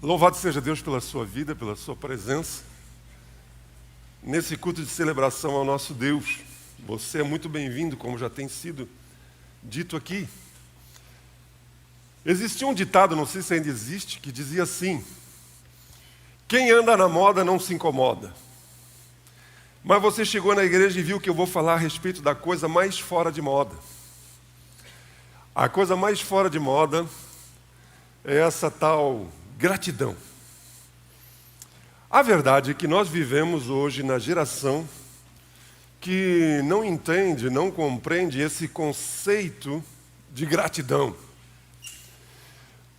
Louvado seja Deus pela sua vida, pela sua presença. Nesse culto de celebração ao nosso Deus, você é muito bem-vindo, como já tem sido dito aqui. Existia um ditado, não sei se ainda existe, que dizia assim: quem anda na moda não se incomoda. Mas você chegou na igreja e viu que eu vou falar a respeito da coisa mais fora de moda. A coisa mais fora de moda é essa tal gratidão. A verdade é que nós vivemos hoje na geração que não entende, não compreende esse conceito de gratidão.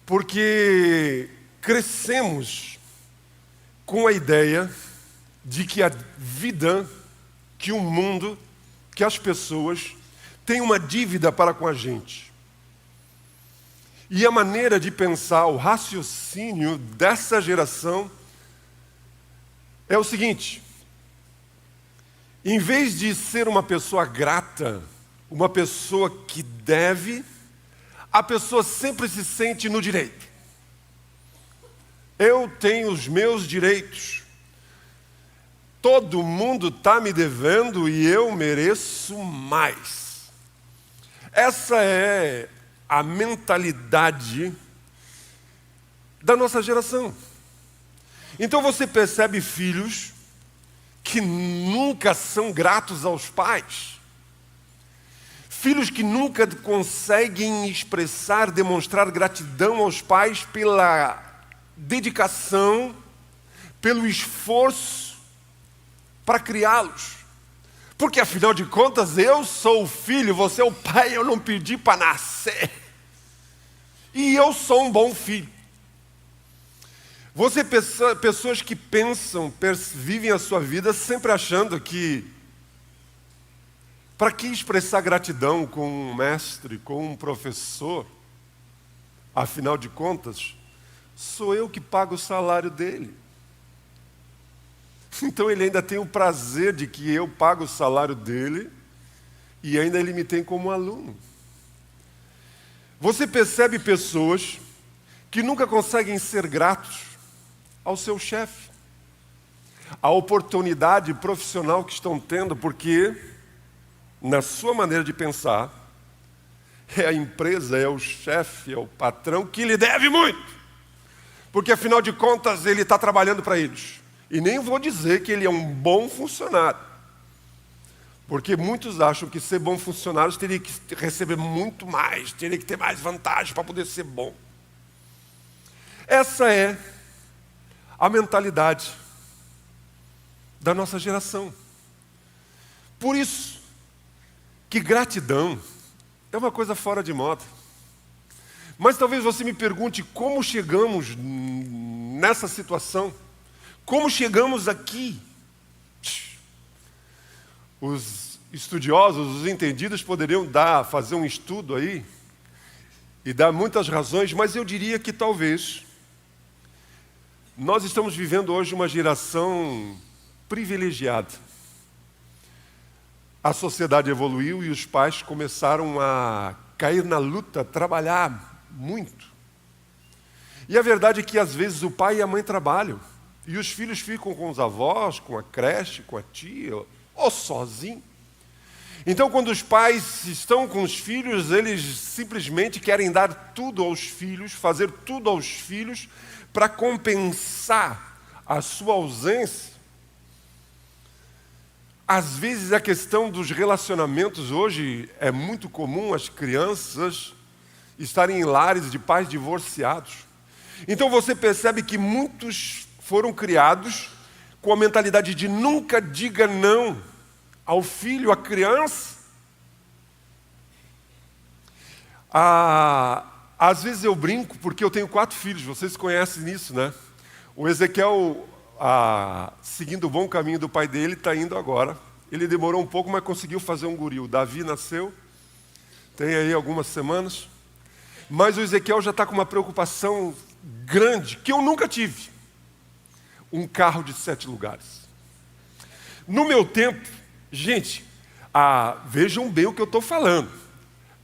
Porque crescemos com a ideia de que a vida, que o mundo, que as pessoas têm uma dívida para com a gente. E a maneira de pensar, o raciocínio dessa geração é o seguinte: em vez de ser uma pessoa grata, uma pessoa que deve, a pessoa sempre se sente no direito. Eu tenho os meus direitos. Todo mundo está me devendo e eu mereço mais. Essa é a mentalidade da nossa geração. Então você percebe filhos que nunca são gratos aos pais. Filhos que nunca conseguem expressar, demonstrar gratidão aos pais pela dedicação, pelo esforço para criá-los. Porque afinal de contas eu sou o filho, você é o pai, eu não pedi para nascer. E eu sou um bom filho. Você pessoas que pensam, vivem a sua vida sempre achando que para que expressar gratidão com um mestre, com um professor? Afinal de contas, sou eu que pago o salário dele. Então ele ainda tem o prazer de que eu pago o salário dele e ainda ele me tem como aluno. Você percebe pessoas que nunca conseguem ser gratos ao seu chefe, à oportunidade profissional que estão tendo, porque na sua maneira de pensar, é a empresa, é o chefe, é o patrão que lhe deve muito, porque afinal de contas ele está trabalhando para eles. E nem vou dizer que ele é um bom funcionário, porque muitos acham que ser bom funcionário teria que receber muito mais, teria que ter mais vantagem para poder ser bom. Essa é a mentalidade da nossa geração. Por isso que gratidão é uma coisa fora de moda. Mas talvez você me pergunte como chegamos nessa situação. Como chegamos aqui? Os estudiosos, os entendidos poderiam fazer um estudo aí e dar muitas razões, mas eu diria que talvez nós estamos vivendo hoje uma geração privilegiada. A sociedade evoluiu e os pais começaram a cair na luta, trabalhar muito. E a verdade é que às vezes o pai e a mãe trabalham. E os filhos ficam com os avós, com a creche, com a tia, ou sozinho. Então, quando os pais estão com os filhos, eles simplesmente querem dar tudo aos filhos, fazer tudo aos filhos, para compensar a sua ausência. Às vezes, a questão dos relacionamentos hoje é muito comum as crianças estarem em lares de pais divorciados. Então, você percebe que muitos foram criados com a mentalidade de nunca diga não ao filho, à criança. Às vezes eu brinco, porque eu tenho 4 filhos, vocês conhecem isso, né? O Ezequiel, seguindo o bom caminho do pai dele, está indo agora. Ele demorou um pouco, mas conseguiu fazer um guri. O Davi nasceu, tem aí algumas semanas. Mas o Ezequiel já está com uma preocupação grande, que eu nunca tive. Um carro de 7 lugares. No meu tempo, gente, vejam bem o que eu estou falando.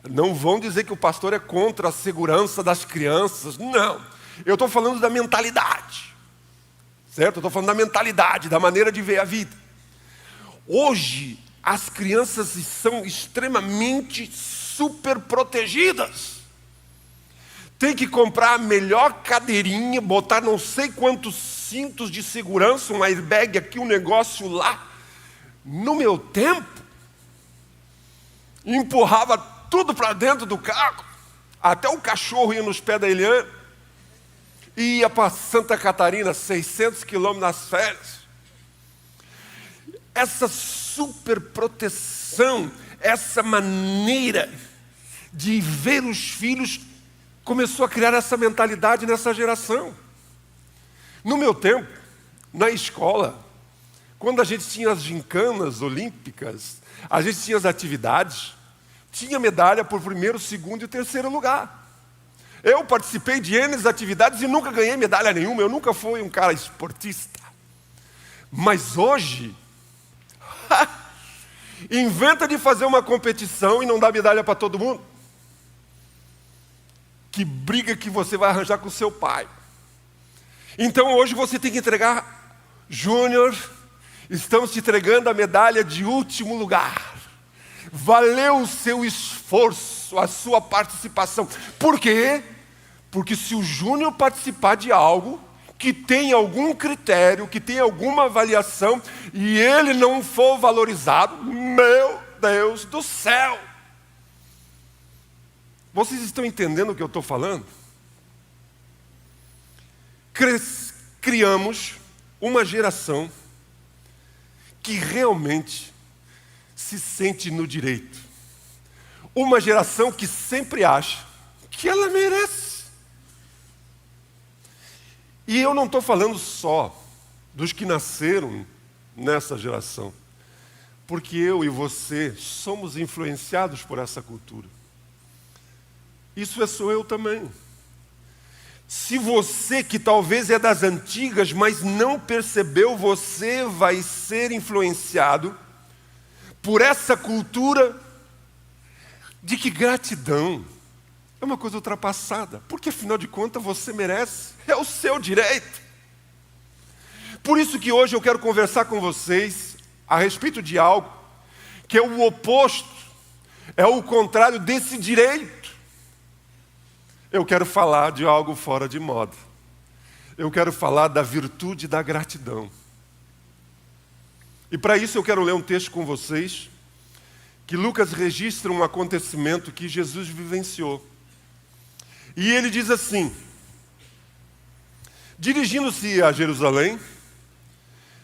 Não vão dizer que o pastor é contra a segurança das crianças. Não. Eu estou falando da mentalidade, certo? Eu estou falando da mentalidade, da maneira de ver a vida. Hoje, as crianças são extremamente super protegidas. Tem que comprar a melhor cadeirinha, botar não sei quantos cintos de segurança, um airbag aqui, um negócio lá. No meu tempo, empurrava tudo para dentro do carro, até o cachorro ia nos pés da Eliane, e ia para Santa Catarina, 600 quilômetros nas férias. Essa super proteção, essa maneira de ver os filhos, começou a criar essa mentalidade nessa geração. No meu tempo, na escola, quando a gente tinha as gincanas olímpicas, a gente tinha as atividades, tinha medalha por primeiro, segundo e terceiro lugar. Eu participei de N atividades e nunca ganhei medalha nenhuma, eu nunca fui um cara esportista. Mas hoje, inventa de fazer uma competição e não dá medalha para todo mundo. Que briga que você vai arranjar com seu pai. Então hoje você tem que entregar, Júnior, estamos te entregando a medalha de último lugar. Valeu o seu esforço, a sua participação. Por quê? Porque se o Júnior participar de algo que tem algum critério, que tem alguma avaliação, e ele não for valorizado, meu Deus do céu! Vocês estão entendendo o que eu estou falando? Criamos uma geração que realmente se sente no direito. Uma geração que sempre acha que ela merece. E eu não estou falando só dos que nasceram nessa geração, porque eu e você somos influenciados por essa cultura. Isso sou eu também. Se você que talvez é das antigas, mas não percebeu, você vai ser influenciado por essa cultura de que gratidão é uma coisa ultrapassada, porque afinal de contas você merece, é o seu direito. Por isso que hoje eu quero conversar com vocês a respeito de algo que é o oposto, é o contrário desse direito. Eu quero falar de algo fora de moda. Eu quero falar da virtude da gratidão. E para isso eu quero ler um texto com vocês, que Lucas registra um acontecimento que Jesus vivenciou. E ele diz assim: dirigindo-se a Jerusalém,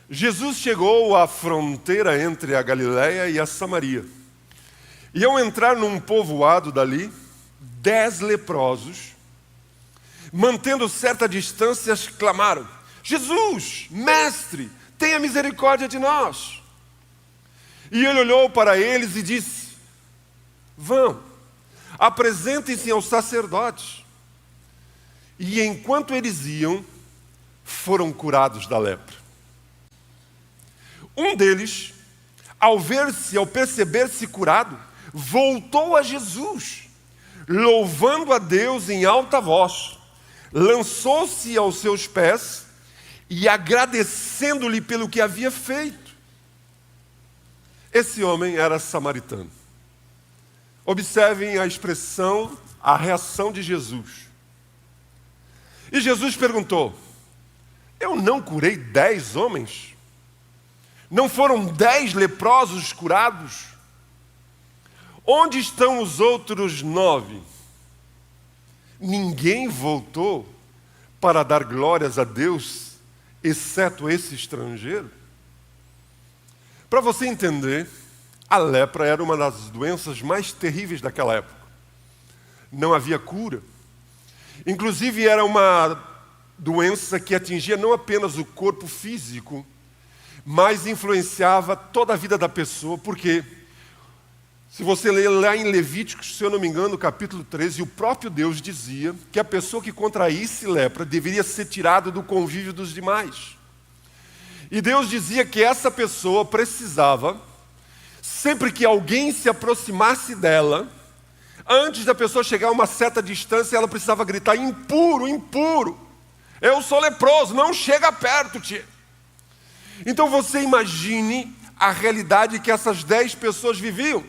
Jesus chegou à fronteira entre a Galiléia e a Samaria. E ao entrar num povoado dali, 10 leprosos, mantendo certa distância, clamaram: Jesus, mestre, tenha misericórdia de nós. E ele olhou para eles e disse: vão, apresentem-se aos sacerdotes. E enquanto eles iam, foram curados da lepra. Um deles, ao perceber-se curado, voltou a Jesus, louvando a Deus em alta voz, lançou-se aos seus pés e agradecendo-lhe pelo que havia feito. Esse homem era samaritano. Observem a expressão, a reação de Jesus. E Jesus perguntou: eu não curei 10 homens? Não foram 10 leprosos curados? Onde estão os outros 9? Ninguém voltou para dar glórias a Deus, exceto esse estrangeiro? Para você entender, a lepra era uma das doenças mais terríveis daquela época. Não havia cura. Inclusive era uma doença que atingia não apenas o corpo físico, mas influenciava toda a vida da pessoa, porque se você ler lá em Levíticos, se eu não me engano, no capítulo 13, o próprio Deus dizia que a pessoa que contraísse lepra deveria ser tirada do convívio dos demais. E Deus dizia que essa pessoa precisava, sempre que alguém se aproximasse dela, Antes da pessoa chegar a uma certa distância, ela precisava gritar: impuro, impuro. Eu sou leproso, não chega perto, tia. Então você imagine a realidade que essas 10 pessoas viviam.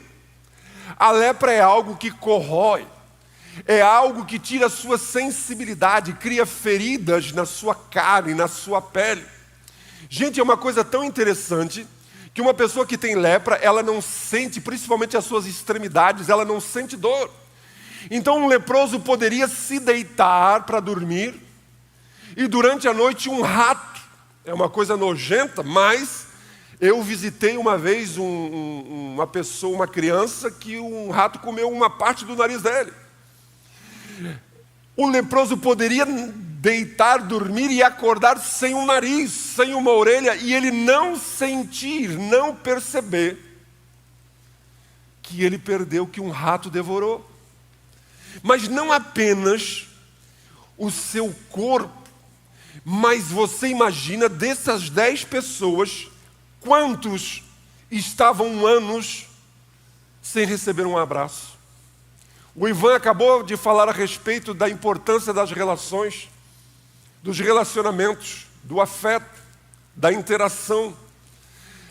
A lepra é algo que corrói, é algo que tira a sua sensibilidade, cria feridas na sua carne, na sua pele. Gente, é uma coisa tão interessante que uma pessoa que tem lepra, ela não sente, principalmente as suas extremidades, ela não sente dor. Então um leproso poderia se deitar para dormir e durante a noite um rato, é uma coisa nojenta, mas eu visitei uma vez uma pessoa, uma criança, que um rato comeu uma parte do nariz dele. O leproso poderia deitar, dormir e acordar sem um nariz, sem uma orelha, e ele não sentir, não perceber que ele perdeu, que um rato devorou. Mas não apenas o seu corpo, mas você imagina dessas 10 pessoas, quantos estavam anos sem receber um abraço? O Ivan acabou de falar a respeito da importância das relações, dos relacionamentos, do afeto, da interação.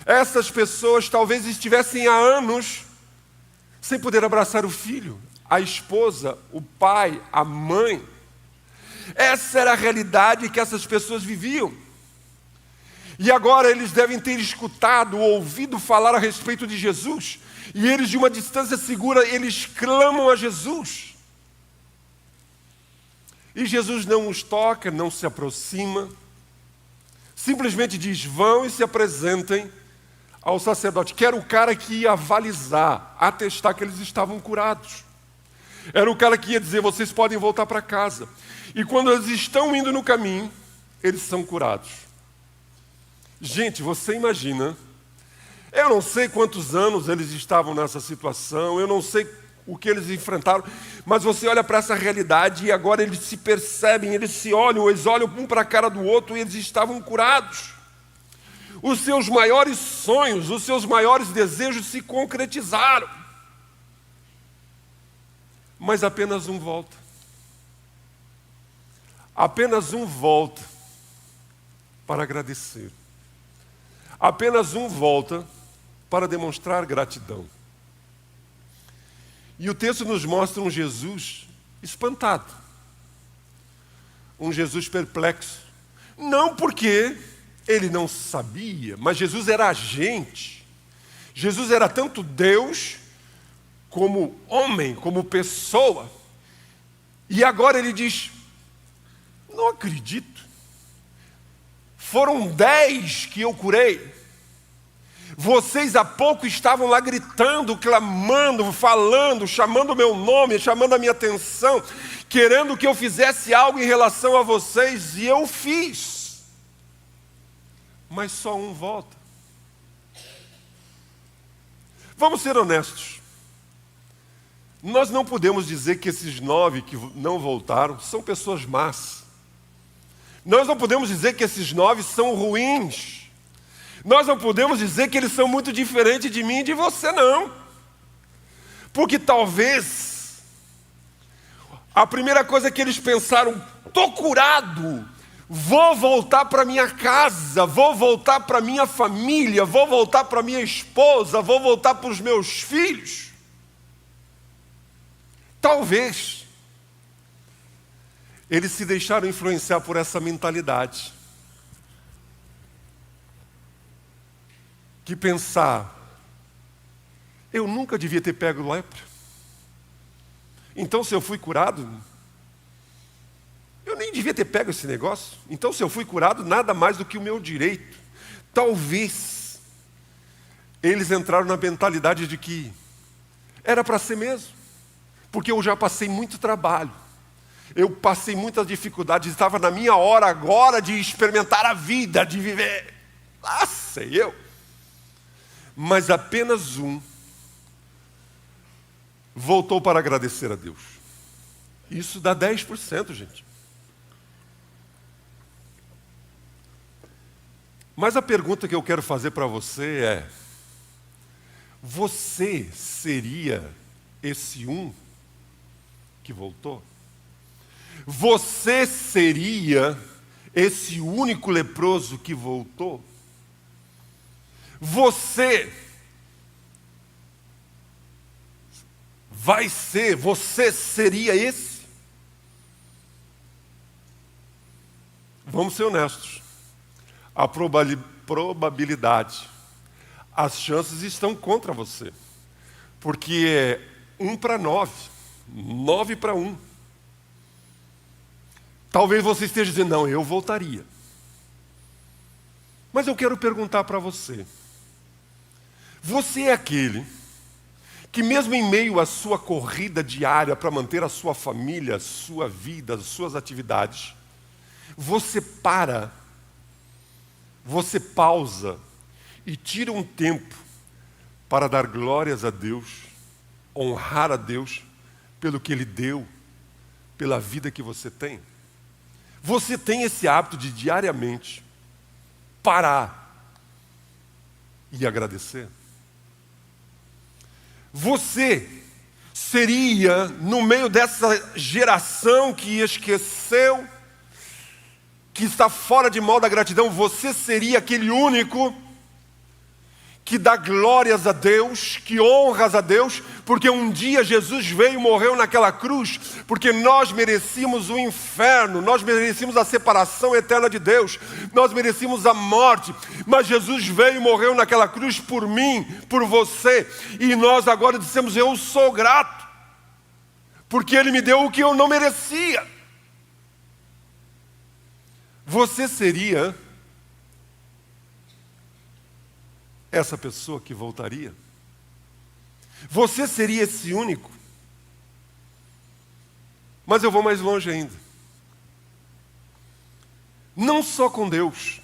Essas pessoas talvez estivessem há anos sem poder abraçar o filho, a esposa, o pai, a mãe. Essa era a realidade que essas pessoas viviam. E agora eles devem ter escutado, ouvido falar a respeito de Jesus. E eles, de uma distância segura, eles clamam a Jesus. E Jesus não os toca, não se aproxima. Simplesmente diz: vão e se apresentem ao sacerdote. Que era o cara que ia avalizar, atestar que eles estavam curados. Era o cara que ia dizer: vocês podem voltar para casa. E quando eles estão indo no caminho, eles são curados. Gente, você imagina, eu não sei quantos anos eles estavam nessa situação, eu não sei o que eles enfrentaram, mas você olha para essa realidade e agora eles se percebem, eles se olham, eles olham um para a cara do outro e eles estavam curados. Os seus maiores sonhos, os seus maiores desejos se concretizaram. Mas apenas um volta. Apenas um volta para agradecer. Apenas um volta para demonstrar gratidão. E o texto nos mostra um Jesus espantado. Um Jesus perplexo. Não porque ele não sabia, mas Jesus era agente. Jesus era tanto Deus como homem, como pessoa. E agora ele diz: não acredito. Foram 10 que eu curei. Vocês há pouco estavam lá gritando, clamando, falando, chamando o meu nome, chamando a minha atenção, querendo que eu fizesse algo em relação a vocês, e eu fiz. Mas só um volta. Vamos ser honestos. Nós não podemos dizer que esses 9 que não voltaram são pessoas más. Nós não podemos dizer que esses 9 são ruins. Nós não podemos dizer que eles são muito diferentes de mim e de você, não. Porque talvez a primeira coisa que eles pensaram: estou curado, vou voltar para minha casa, vou voltar para minha família, vou voltar para minha esposa, vou voltar para os meus filhos. Talvez eles se deixaram influenciar por essa mentalidade. De pensar: eu nunca devia ter pego lepra. Então se eu fui curado, eu nem devia ter pego esse negócio. Então se eu fui curado, nada mais do que o meu direito. Talvez eles entraram na mentalidade de que era para ser mesmo. Porque eu já passei muito trabalho. Eu passei muitas dificuldades. Estava na minha hora agora de experimentar a vida, de viver. Ah, sei eu. Mas apenas um voltou para agradecer a Deus. Isso dá 10%, gente. Mas a pergunta que eu quero fazer para você é: você seria esse um que voltou? Você seria esse único leproso que voltou? Você você seria esse? Vamos ser honestos. A probabilidade, as chances estão contra você. Porque é 1 para 9, 9 para 1. Talvez você esteja dizendo, não, eu voltaria. Mas eu quero perguntar para você. Você é aquele que mesmo em meio à sua corrida diária para manter a sua família, a sua vida, as suas atividades, você pausa e tira um tempo para dar glórias a Deus, honrar a Deus pelo que Ele deu, pela vida que você tem? Você tem esse hábito de diariamente parar e agradecer? Você seria, no meio dessa geração que esqueceu, que está fora de moda a gratidão, você seria aquele único que dá glórias a Deus, que honras a Deus, porque um dia Jesus veio e morreu naquela cruz, porque nós merecíamos o inferno, nós merecíamos a separação eterna de Deus, nós merecíamos a morte, mas Jesus veio e morreu naquela cruz por mim, por você, e nós agora dissemos, eu sou grato, porque Ele me deu o que eu não merecia. Você seria essa pessoa que voltaria? Você seria esse único? Mas eu vou mais longe ainda. Não só com Deus,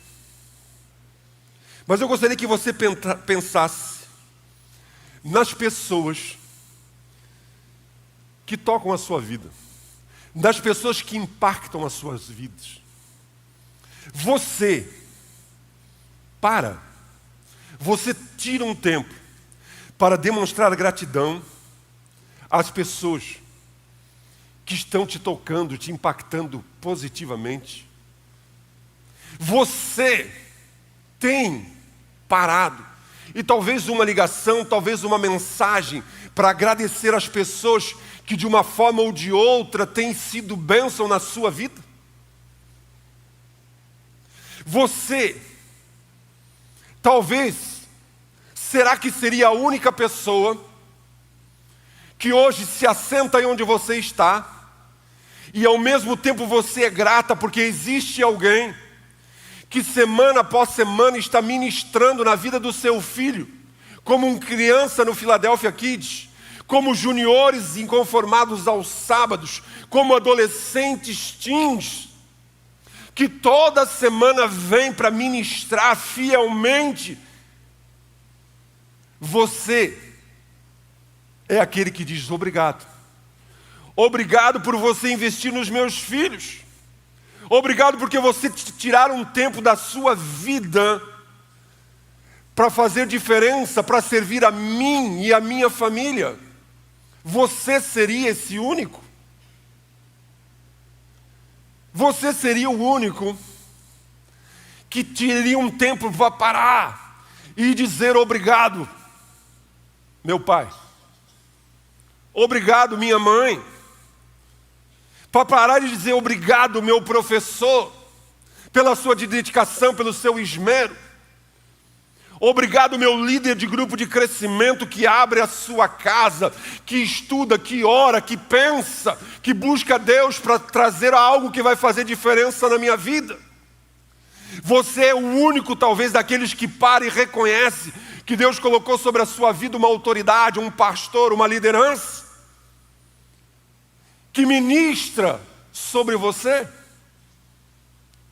mas eu gostaria que você pensasse nas pessoas que tocam a sua vida, nas pessoas que impactam as suas vidas. Você tira um tempo para demonstrar gratidão às pessoas que estão te tocando, te impactando positivamente. Você tem parado, e talvez uma ligação, talvez uma mensagem, para agradecer às pessoas que de uma forma ou de outra têm sido bênção na sua vida? Você, talvez, será que seria a única pessoa que hoje se assenta aí onde você está e ao mesmo tempo você é grata porque existe alguém que semana após semana está ministrando na vida do seu filho, como uma criança no Philadelphia Kids, como juniores inconformados aos sábados, como adolescentes teens, que toda semana vem para ministrar fielmente? Você é aquele que diz obrigado. Obrigado por você investir nos meus filhos. Obrigado porque você tirar um tempo da sua vida para fazer diferença, para servir a mim e a minha família. Você seria esse único? Você seria o único que tiraria um tempo para parar e dizer obrigado, meu pai. Obrigado, minha mãe. Para parar e dizer obrigado, meu professor, pela sua dedicação, pelo seu esmero. Obrigado, meu líder de grupo de crescimento que abre a sua casa, que estuda, que ora, que pensa, que busca Deus para trazer algo que vai fazer diferença na minha vida. Você é o único, talvez, daqueles que para e reconhece que Deus colocou sobre a sua vida uma autoridade, um pastor, uma liderança, que ministra sobre você.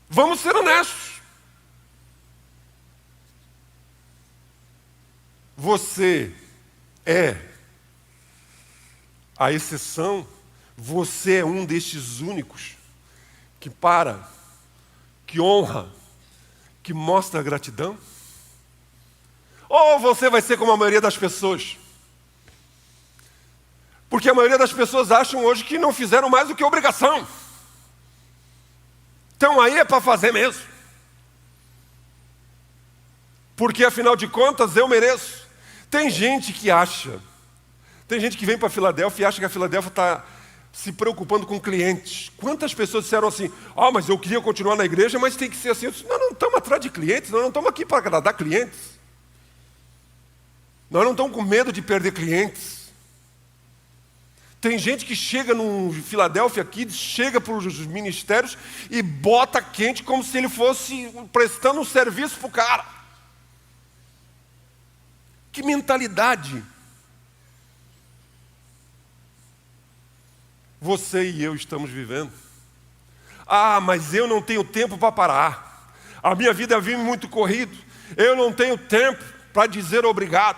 Vamos ser honestos. Você é a exceção, você é um destes únicos que para, que honra, que mostra gratidão? Ou você vai ser como a maioria das pessoas? Porque a maioria das pessoas acham hoje que não fizeram mais do que obrigação. Então aí é para fazer mesmo. Porque afinal de contas eu mereço. Tem gente que acha, tem gente que vem para Filadélfia e acha que a Filadélfia está se preocupando com clientes. Quantas pessoas disseram assim, mas eu queria continuar na igreja, mas tem que ser assim. Eu disse, nós não estamos atrás de clientes, nós não estamos aqui para agradar clientes. Nós não estamos com medo de perder clientes. Tem gente que chega no Filadélfia aqui, chega para os ministérios e bota quente como se ele fosse prestando um serviço para o cara. Que mentalidade você e eu estamos vivendo? Mas eu não tenho tempo para parar. A minha vida vive muito corrido. Eu não tenho tempo para dizer obrigado.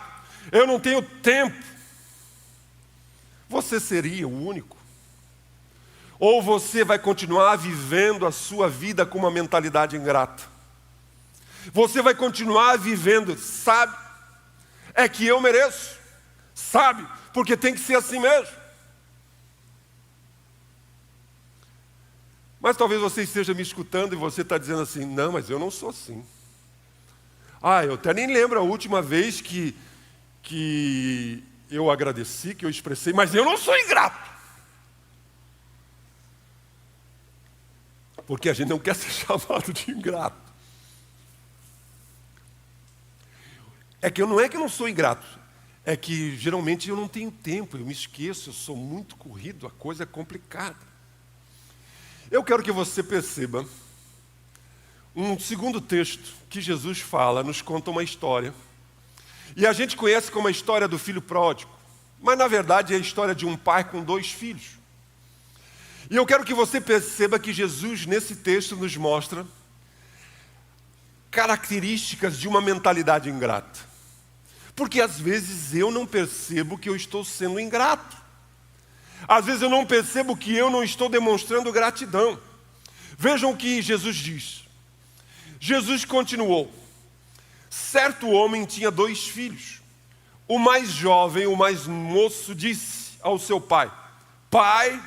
Eu não tenho tempo. Você seria o único? Ou você vai continuar vivendo a sua vida com uma mentalidade ingrata? Você vai continuar vivendo, sabe? É que eu mereço, sabe? Porque tem que ser assim mesmo. Mas talvez você esteja me escutando e você está dizendo assim, não, mas eu não sou assim. Eu até nem lembro a última vez que eu agradeci, que eu expressei, mas eu não sou ingrato. Porque a gente não quer ser chamado de ingrato. Não é que eu não sou ingrato, é que geralmente eu não tenho tempo, eu me esqueço, eu sou muito corrido, a coisa é complicada. Eu quero que você perceba um segundo texto que Jesus fala, nos conta uma história. E a gente conhece como a história do filho pródigo, mas na verdade é a história de um pai com 2 filhos. E eu quero que você perceba que Jesus nesse texto nos mostra características de uma mentalidade ingrata. Porque às vezes eu não percebo que eu estou sendo ingrato. Às vezes eu não percebo que eu não estou demonstrando gratidão. Vejam o que Jesus diz. Jesus continuou. Certo homem tinha 2 filhos. O mais jovem, o mais moço, disse ao seu pai, pai,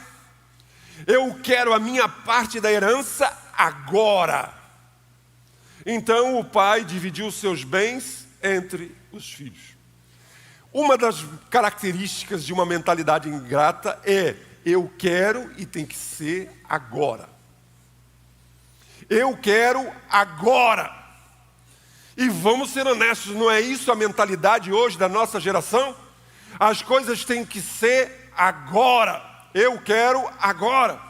eu quero a minha parte da herança agora. Então o pai dividiu os seus bens entre os filhos. Uma das características de uma mentalidade ingrata é eu quero e tem que ser agora. Eu quero agora. E vamos ser honestos, não é isso a mentalidade hoje da nossa geração? As coisas têm que ser agora. Eu quero agora.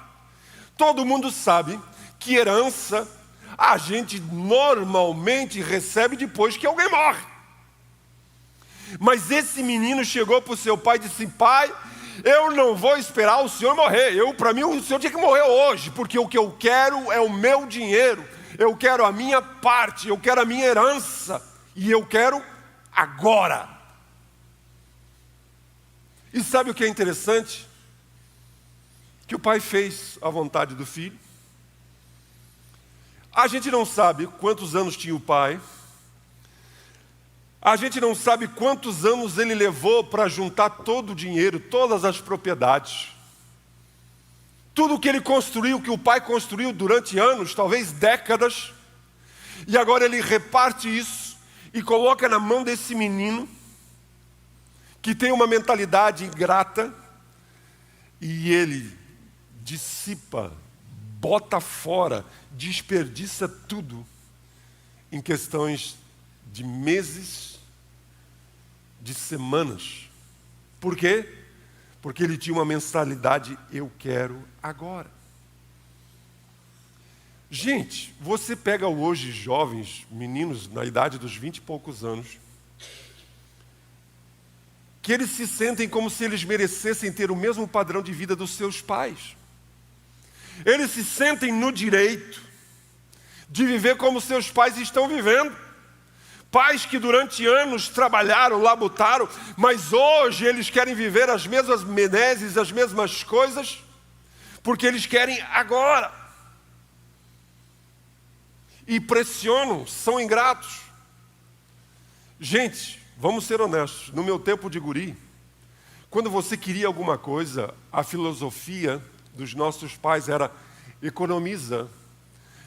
Todo mundo sabe que herança a gente normalmente recebe depois que alguém morre. Mas esse menino chegou para o seu pai e disse, pai, eu não vou esperar o senhor morrer. Para mim o senhor tinha que morrer hoje, porque o que eu quero é o meu dinheiro. Eu quero a minha parte, eu quero a minha herança. E eu quero agora. E sabe o que é interessante? Que o pai fez a vontade do filho. A gente não sabe quantos anos tinha o pai. A gente não sabe quantos anos ele levou para juntar todo o dinheiro, todas as propriedades. Tudo que ele construiu, que o pai construiu durante anos, talvez décadas. E agora ele reparte isso e coloca na mão desse menino, que tem uma mentalidade ingrata, e ele dissipa, bota fora, desperdiça tudo em questões de meses, de semanas. Por quê? Porque ele tinha uma mentalidade, eu quero agora. Gente, você pega hoje jovens, meninos na idade dos 20 e poucos anos, que eles se sentem como se eles merecessem ter o mesmo padrão de vida dos seus pais. Eles se sentem no direito de viver como seus pais estão vivendo. Pais que durante anos trabalharam, labutaram, mas hoje eles querem viver as mesmas meneses, as mesmas coisas, porque eles querem agora. E pressionam, são ingratos. Gente, vamos ser honestos, no meu tempo de guri, Quando você queria alguma coisa, a filosofia dos nossos pais era economiza.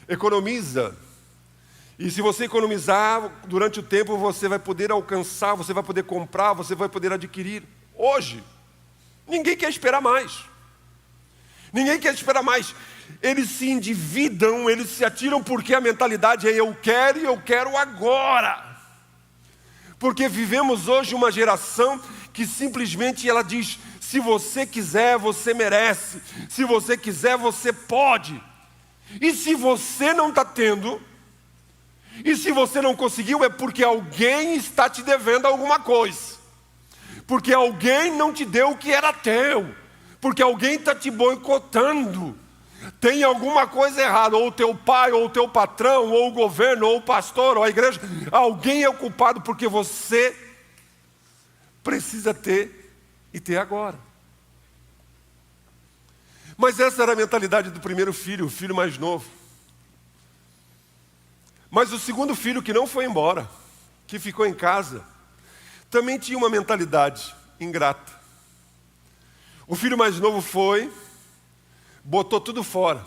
Economiza. E se você economizar, durante o tempo você vai poder alcançar, você vai poder comprar, você vai poder adquirir. Hoje, ninguém quer esperar mais. Ninguém quer esperar mais. Eles se endividam, eles se atiram porque a mentalidade é eu quero e eu quero agora. Porque vivemos hoje uma geração que simplesmente ela diz, se você quiser, você merece. Se você quiser, você pode. E se você não está tendo, e se você não conseguiu, é porque alguém está te devendo alguma coisa. Porque alguém não te deu o que era teu. Porque alguém está te boicotando. Tem alguma coisa errada, ou o teu pai, ou o teu patrão, ou o governo, ou o pastor, ou a igreja. Alguém é o culpado porque você precisa ter e ter agora. Mas essa era a mentalidade do primeiro filho, o filho mais novo. Mas o segundo filho que não foi embora, que ficou em casa, também tinha uma mentalidade ingrata. O filho mais novo foi, botou tudo fora,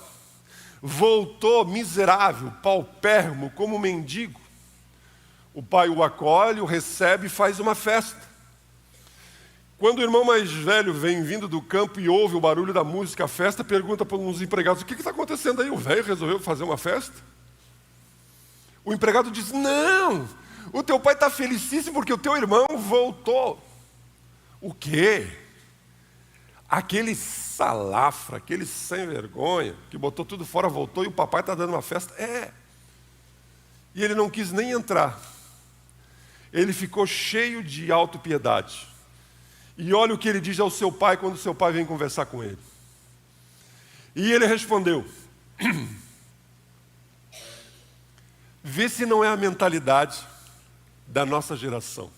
voltou miserável, paupérrimo, como um mendigo. O pai o acolhe, o recebe e faz uma festa. Quando o irmão mais velho vem vindo do campo e ouve o barulho da música, a festa, pergunta para uns empregados, o que está acontecendo aí? O velho resolveu fazer uma festa? O empregado diz, não, o teu pai está felicíssimo porque o teu irmão voltou. O quê? Aquele salafra, aquele sem vergonha, que botou tudo fora, voltou e o papai está dando uma festa? É. E ele não quis nem entrar. Ele ficou cheio de autopiedade. E olha o que ele diz ao seu pai quando o seu pai vem conversar com ele. E ele respondeu, vê se não é a mentalidade da nossa geração.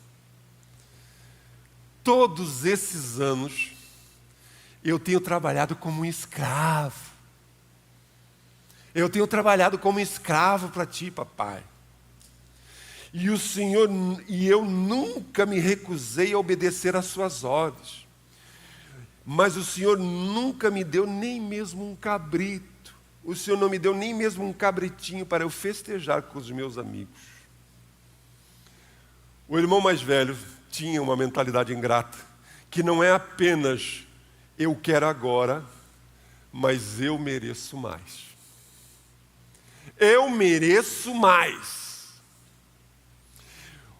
Todos esses anos, eu tenho trabalhado como um escravo. Eu tenho trabalhado como escravo para ti, papai. E o Senhor, e eu nunca me recusei a obedecer às suas ordens. Mas o Senhor nunca me deu nem mesmo um cabrito. O Senhor não me deu nem mesmo um cabritinho para eu festejar com os meus amigos. O irmão mais velho tinha uma mentalidade ingrata, que não é apenas eu quero agora, mas eu mereço mais. Eu mereço mais.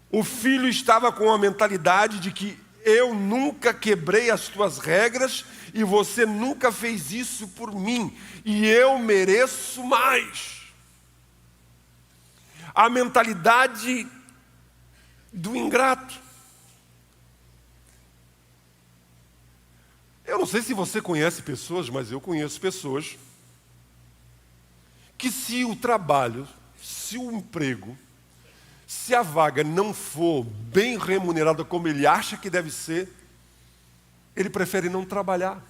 O filho estava com a mentalidade de que eu nunca quebrei as tuas regras e você nunca fez isso por mim, e eu mereço mais. A mentalidade do ingrato. Eu não sei se você conhece pessoas, mas eu conheço pessoas que se o trabalho, se o emprego, se a vaga não for bem remunerada como ele acha que deve ser, ele prefere não trabalhar.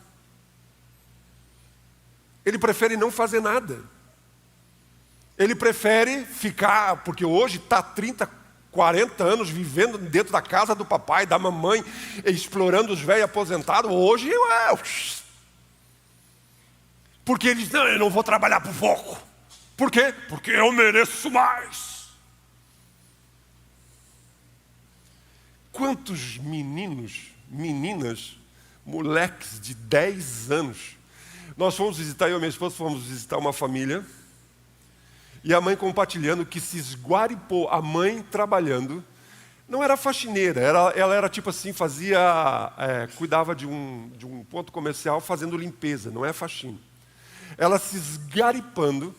Ele prefere não fazer nada. Ele prefere ficar, porque hoje está 30, 40 anos vivendo dentro da casa do papai, da mamãe, explorando os velhos aposentados. Hoje, porque ele diz, não, eu não vou trabalhar por pouco. Por quê? Porque eu mereço mais. Quantos meninos, meninas, moleques de 10 anos, nós fomos visitar, eu e minha esposa fomos visitar uma família, e a mãe compartilhando que se esguaripou, a mãe trabalhando, não era faxineira, ela era tipo assim, cuidava de um ponto comercial fazendo limpeza, não é faxina. Ela se esgaripando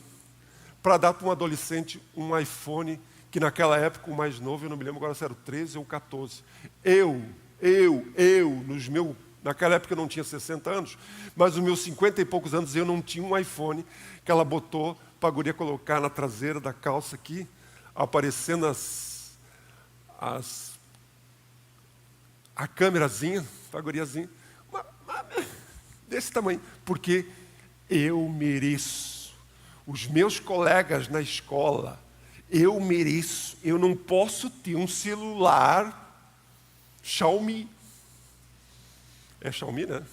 para dar para um adolescente um iPhone, que naquela época o mais novo, eu não me lembro agora se era o 13 ou o 14. Naquela época eu não tinha 60 anos, mas os meus 50 e poucos anos eu não tinha um iPhone, que ela botou para a guria colocar na traseira da calça aqui, aparecendo a câmerazinha, para a guriazinha, desse tamanho, porque eu mereço. Os meus colegas na escola, eu mereço. Eu não posso ter um celular Xiaomi. É Xiaomi, né?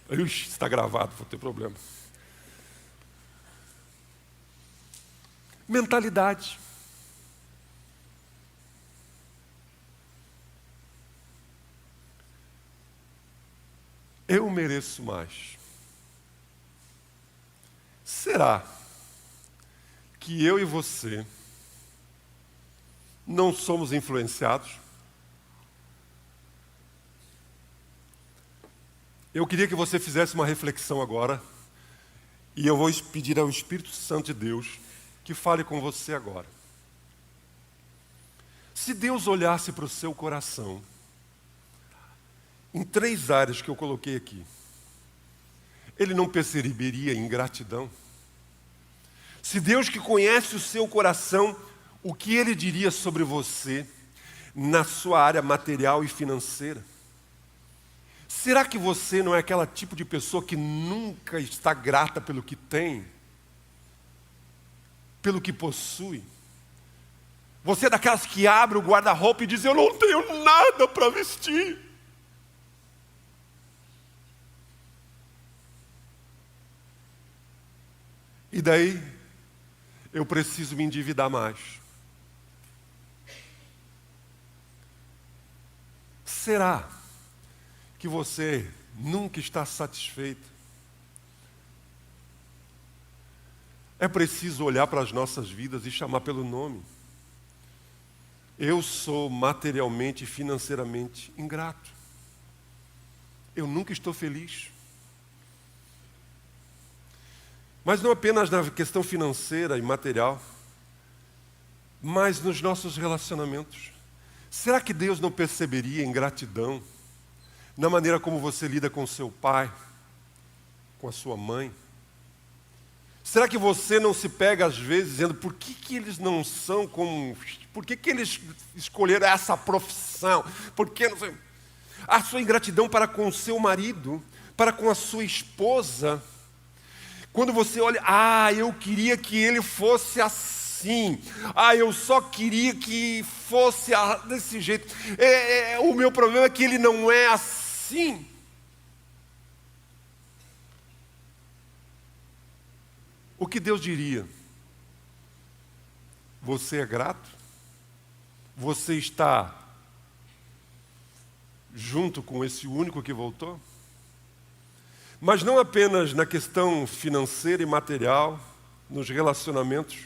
Ixi, está gravado, vou ter problema. Mentalidade. Eu mereço mais. Será que eu e você não somos influenciados? Eu queria que você fizesse uma reflexão agora, e eu vou pedir ao Espírito Santo de Deus que fale com você agora. Se Deus olhasse para o seu coração, em 3 áreas que eu coloquei aqui, Ele não perceberia ingratidão? Se Deus que conhece o seu coração, o que Ele diria sobre você na sua área material e financeira? Será que você não é aquela tipo de pessoa que nunca está grata pelo que tem? Pelo que possui? Você é daquelas que abre o guarda-roupa e diz, eu não tenho nada para vestir. E daí, eu preciso me endividar mais. Será que você nunca está satisfeito? É preciso olhar para as nossas vidas e chamar pelo nome. Eu sou materialmente e financeiramente ingrato. Eu nunca estou feliz. Mas não apenas na questão financeira e material, mas nos nossos relacionamentos. Será que Deus não perceberia ingratidão na maneira como você lida com seu pai, com a sua mãe? Será que você não se pega às vezes dizendo, por que eles não são como... Por que eles escolheram essa profissão? Por que não sei... A sua ingratidão para com o seu marido, para com a sua esposa. Quando você olha, eu queria que ele fosse assim. Eu só queria que fosse desse jeito. O meu problema é que ele não é assim. O que Deus diria? Você é grato? Você está junto com esse único que voltou? Mas não apenas na questão financeira e material, nos relacionamentos.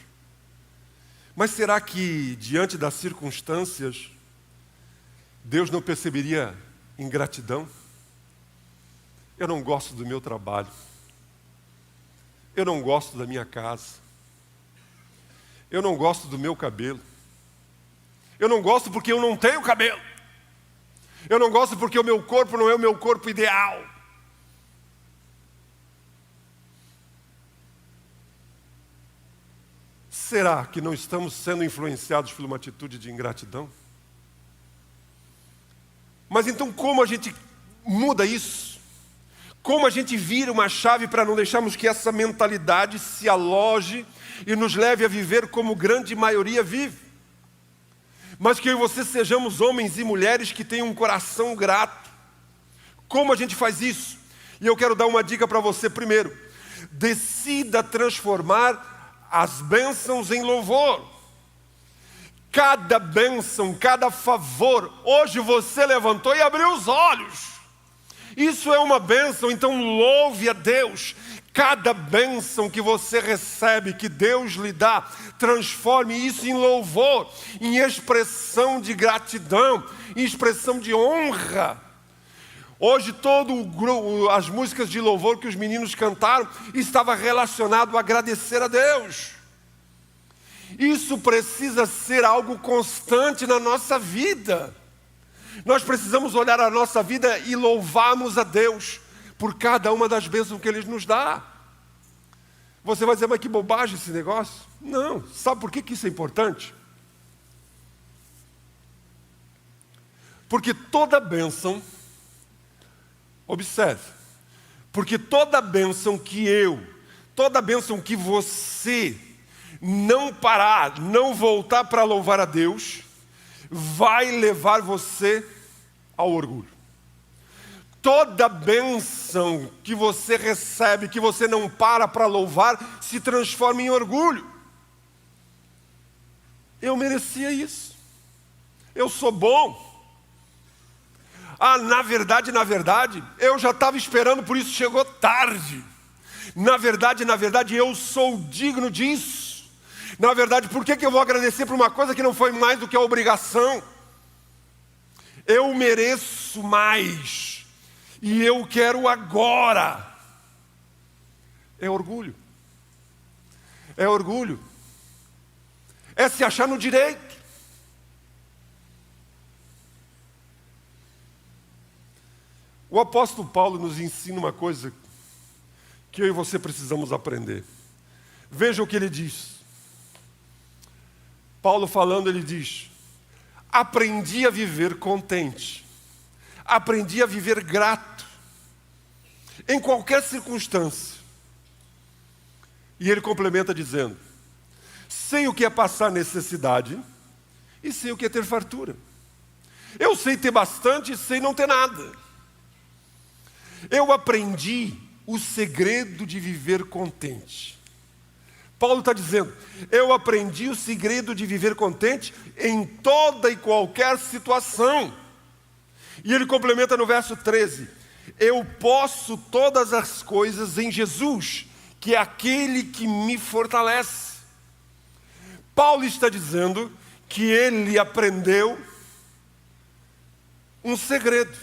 Mas será que, diante das circunstâncias, Deus não perceberia ingratidão? Eu não gosto do meu trabalho. Eu não gosto da minha casa. Eu não gosto do meu cabelo. Eu não gosto porque eu não tenho cabelo. Eu não gosto porque o meu corpo não é o meu corpo ideal. Será que não estamos sendo influenciados por uma atitude de ingratidão? Mas então como a gente muda isso? Como a gente vira uma chave para não deixarmos que essa mentalidade se aloje e nos leve a viver como grande maioria vive? Mas que eu e você sejamos homens e mulheres que tenham um coração grato. Como a gente faz isso? E eu quero dar uma dica para você primeiro. Decida transformar as bênçãos em louvor. Cada bênção, cada favor. Hoje você levantou e abriu os olhos. Isso é uma bênção, então louve a Deus. Cada bênção que você recebe, que Deus lhe dá, transforme isso em louvor, em expressão de gratidão, em expressão de honra. Hoje as músicas de louvor que os meninos cantaram estava relacionado a agradecer a Deus. Isso precisa ser algo constante na nossa vida. Nós precisamos olhar a nossa vida e louvarmos a Deus por cada uma das bênçãos que Ele nos dá. Você vai dizer, mas que bobagem esse negócio? Não, sabe por que isso é importante? Porque toda bênção, observe, porque toda bênção toda bênção que você não parar, não voltar para louvar a Deus, vai levar você ao orgulho. toda bênção que você recebe, que você não para louvar, se transforma em orgulho. Eu merecia isso. Eu sou bom. Na verdade, eu já estava esperando, por isso chegou tarde. Na verdade, eu sou digno disso. Na verdade, por que eu vou agradecer por uma coisa que não foi mais do que a obrigação? Eu mereço mais. E eu quero agora. É orgulho. É orgulho. É se achar no direito. O apóstolo Paulo nos ensina uma coisa que eu e você precisamos aprender. Veja o que ele diz. Paulo falando, ele diz: aprendi a viver contente, aprendi a viver grato, em qualquer circunstância. E ele complementa dizendo: sei o que é passar necessidade e sei o que é ter fartura. Eu sei ter bastante e sei não ter nada. Eu aprendi o segredo de viver contente. Paulo está dizendo: eu aprendi o segredo de viver contente em toda e qualquer situação. E ele complementa no verso 13: eu posso todas as coisas em Jesus, que é aquele que me fortalece. Paulo está dizendo que ele aprendeu um segredo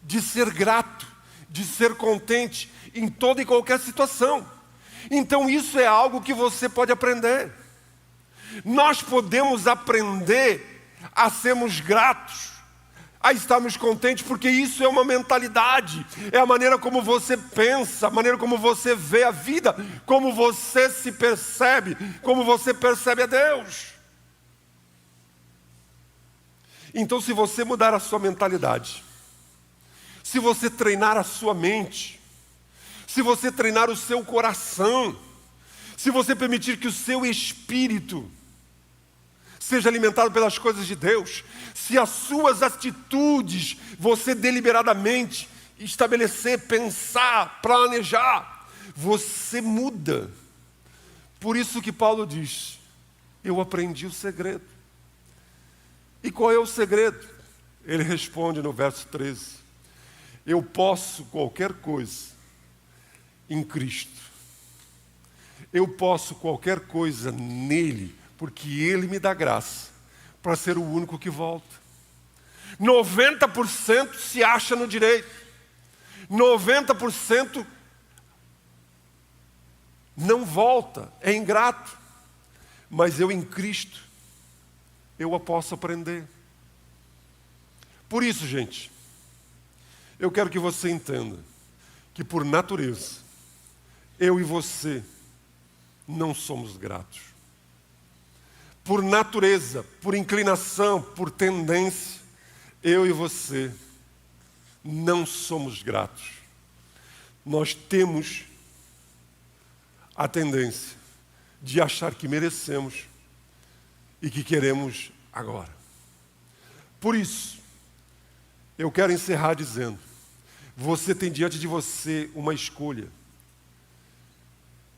de ser grato, de ser contente em toda e qualquer situação. Então isso é algo que você pode aprender. Nós podemos aprender a sermos gratos, a estarmos contentes, porque isso é uma mentalidade, é a maneira como você pensa, a maneira como você vê a vida, como você se percebe, como você percebe a Deus. Então, se você mudar a sua mentalidade, se você treinar a sua mente, se você treinar o seu coração, se você permitir que o seu espírito seja alimentado pelas coisas de Deus, se as suas atitudes você deliberadamente estabelecer, pensar, planejar, você muda. Por isso que Paulo diz: eu aprendi o segredo. E qual é o segredo? Ele responde no verso 13: eu posso qualquer coisa em Cristo. Eu posso qualquer coisa nele, porque ele me dá graça para ser o único que volta. 90% se acha no direito. 90% não volta, é ingrato. Mas eu em Cristo, eu a posso aprender. Por isso, gente, eu quero que você entenda que por natureza, eu e você não somos gratos. Por natureza, por inclinação, por tendência, eu e você não somos gratos. Nós temos a tendência de achar que merecemos e que queremos agora. Por isso, eu quero encerrar dizendo: você tem diante de você uma escolha.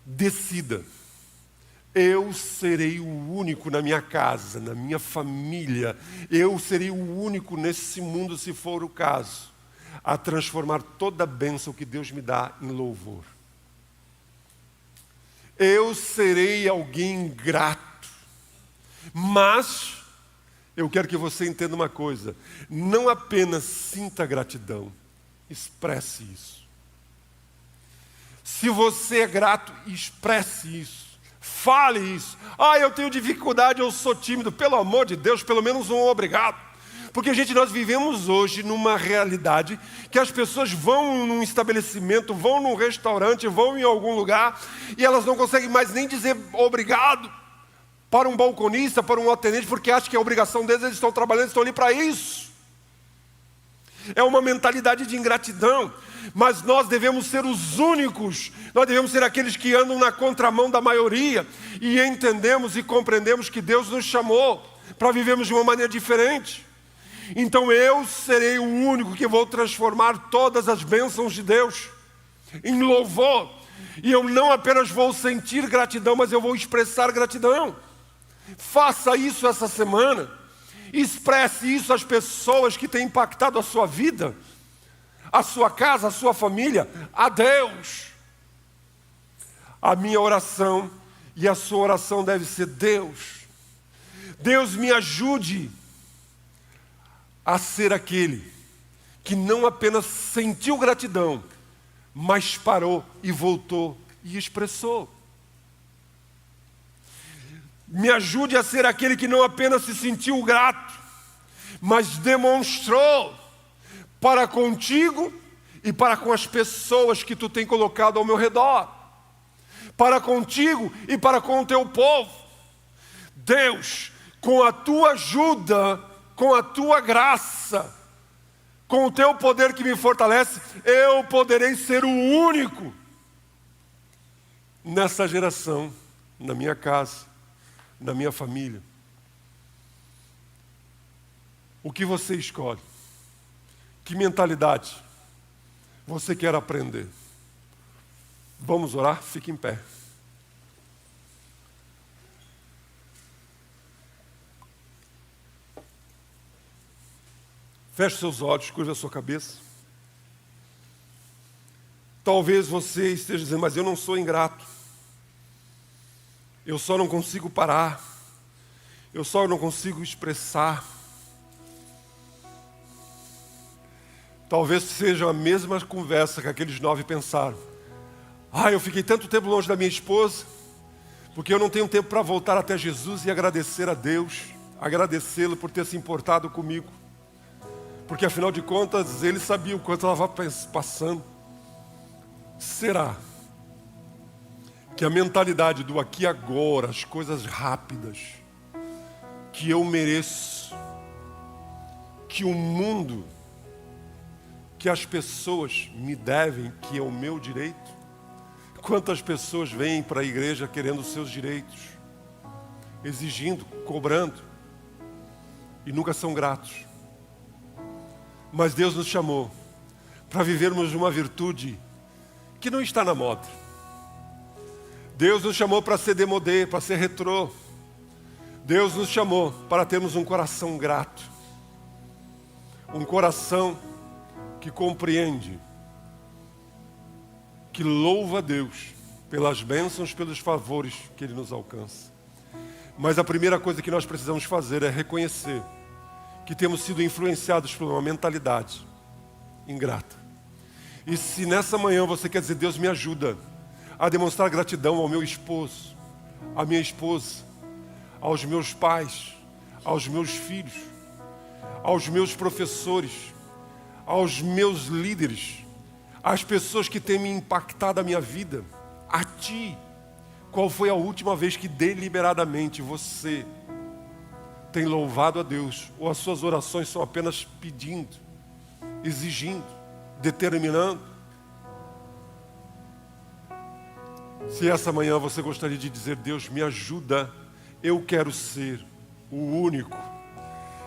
Decida. Eu serei o único na minha casa, na minha família. Eu serei o único nesse mundo, se for o caso, a transformar toda a bênção que Deus me dá em louvor. Eu serei alguém grato. Mas eu quero que você entenda uma coisa: não apenas sinta gratidão, expresse isso. Se você é grato, expresse isso. Fale isso. Eu tenho dificuldade, eu sou tímido. Pelo amor de Deus, pelo menos um obrigado. Porque, gente, nós vivemos hoje numa realidade que as pessoas vão num estabelecimento, vão num restaurante, vão em algum lugar e elas não conseguem mais nem dizer obrigado para um balconista, para um atendente, porque acham que é a obrigação deles, eles estão trabalhando, estão ali para isso. É uma mentalidade de ingratidão. Mas nós devemos ser os únicos, nós devemos ser aqueles que andam na contramão da maioria e entendemos e compreendemos que Deus nos chamou para vivermos de uma maneira diferente. Então eu serei o único que vou transformar todas as bênçãos de Deus em louvor. E eu não apenas vou sentir gratidão, mas eu vou expressar gratidão. Faça isso essa semana. Expresse isso às pessoas que têm impactado a sua vida, a sua casa, a sua família, a Deus. A minha oração e a sua oração deve ser: Deus, Deus me ajude a ser aquele que não apenas sentiu gratidão, mas parou e voltou e expressou. Me ajude a ser aquele que não apenas se sentiu grato, mas demonstrou para contigo e para com as pessoas que tu tem colocado ao meu redor, para contigo e para com o teu povo. Deus, com a tua ajuda, com a tua graça, com o teu poder que me fortalece, eu poderei ser o único nessa geração, na minha casa, na minha família. O que você escolhe? Que mentalidade você quer aprender? Vamos orar? Fique em pé. Feche seus olhos, curva a sua cabeça. Talvez você esteja dizendo: mas eu não sou ingrato. Eu só não consigo parar. Eu só não consigo expressar. Talvez seja a mesma conversa que aqueles 9 pensaram. Eu fiquei tanto tempo longe da minha esposa, porque eu não tenho tempo para voltar até Jesus e agradecer a Deus, agradecê-lo por ter se importado comigo. Porque afinal de contas, ele sabia o quanto ela estava passando. Será que a mentalidade do aqui e agora, as coisas rápidas, que eu mereço, que o mundo, que as pessoas me devem, que é o meu direito? Quantas pessoas vêm para a igreja querendo os seus direitos, exigindo, cobrando, e nunca são gratos. Mas Deus nos chamou para vivermos uma virtude que não está na moda. Deus nos chamou para ser demodê, para ser retrô. Deus nos chamou para termos um coração grato. Um coração que compreende, que louva a Deus pelas bênçãos, pelos favores que Ele nos alcança. Mas a primeira coisa que nós precisamos fazer é reconhecer que temos sido influenciados por uma mentalidade ingrata. E se nessa manhã você quer dizer: Deus, me ajuda a demonstrar gratidão ao meu esposo, à minha esposa, aos meus pais, aos meus filhos, aos meus professores, aos meus líderes, às pessoas que têm me impactado a minha vida, a ti. Qual foi a última vez que deliberadamente você tem louvado a Deus, ou as suas orações são apenas pedindo, exigindo, determinando? Se essa manhã você gostaria de dizer: Deus, me ajuda, eu quero ser o único,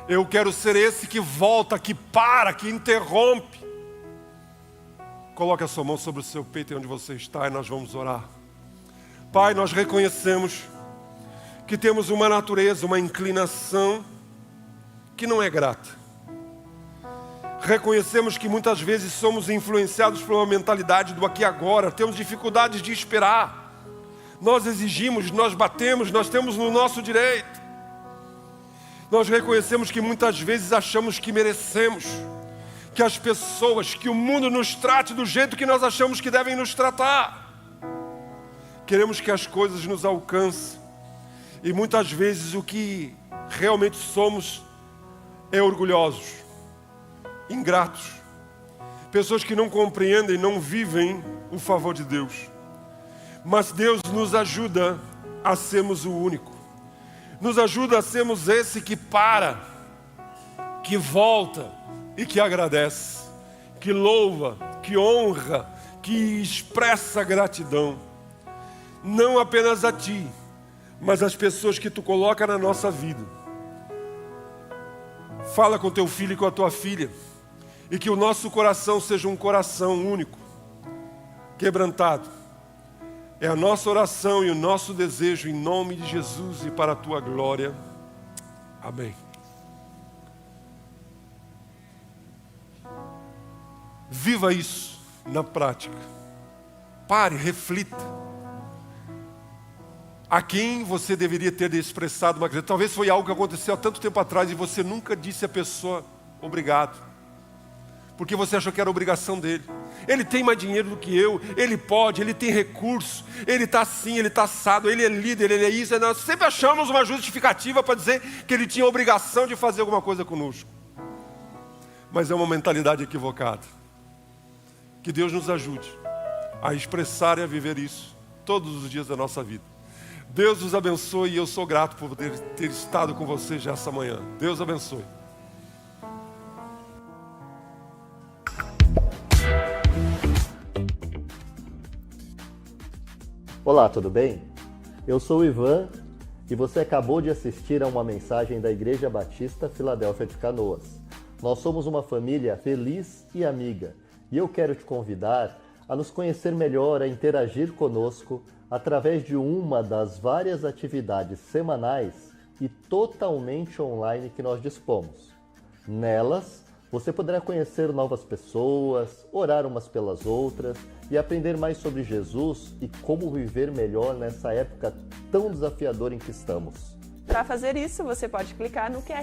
eu quero ser esse que volta, que para, que interrompe. Coloque a sua mão sobre o seu peito, onde você está, e nós vamos orar. Pai, nós reconhecemos que temos uma natureza, uma inclinação que não é grata. Reconhecemos que muitas vezes somos influenciados por uma mentalidade do aqui e agora, temos dificuldades de esperar. Nós exigimos, nós batemos, nós temos no nosso direito. Nós reconhecemos que muitas vezes achamos que merecemos, que as pessoas, que o mundo nos trate do jeito que nós achamos que devem nos tratar. Queremos que as coisas nos alcancem. E muitas vezes o que realmente somos é orgulhosos, ingratos, pessoas que não compreendem, não vivem o favor de Deus. Mas Deus nos ajuda a sermos o único, nos ajuda a sermos esse que para, que volta e que agradece, que louva, que honra, que expressa gratidão, não apenas a Ti, mas as pessoas que Tu coloca na nossa vida. Fala com teu filho e com a tua filha. E que o nosso coração seja um coração único, quebrantado. É a nossa oração e o nosso desejo em nome de Jesus e para a tua glória. Amém. Viva isso na prática. Pare, reflita. A quem você deveria ter expressado uma gratidão? Talvez foi algo que aconteceu há tanto tempo atrás e você nunca disse à pessoa obrigado. Porque você achou que era obrigação dele. Ele tem mais dinheiro do que eu, ele pode, ele tem recurso, ele está assim, ele está assado, ele é líder, ele é isso. Nós sempre achamos uma justificativa para dizer que ele tinha obrigação de fazer alguma coisa conosco. Mas é uma mentalidade equivocada. Que Deus nos ajude a expressar e a viver isso todos os dias da nossa vida. Deus nos abençoe e eu sou grato por poder ter estado com vocês já essa manhã. Deus abençoe. Olá, tudo bem? Eu sou o Ivan e você acabou de assistir a uma mensagem da Igreja Batista Filadélfia de Canoas. Nós somos uma família feliz e amiga e eu quero te convidar a nos conhecer melhor, a interagir conosco através de uma das várias atividades semanais e totalmente online que nós dispomos. Nelas, você poderá conhecer novas pessoas, orar umas pelas outras e aprender mais sobre Jesus e como viver melhor nessa época tão desafiadora em que estamos. Para fazer isso, você pode clicar no QR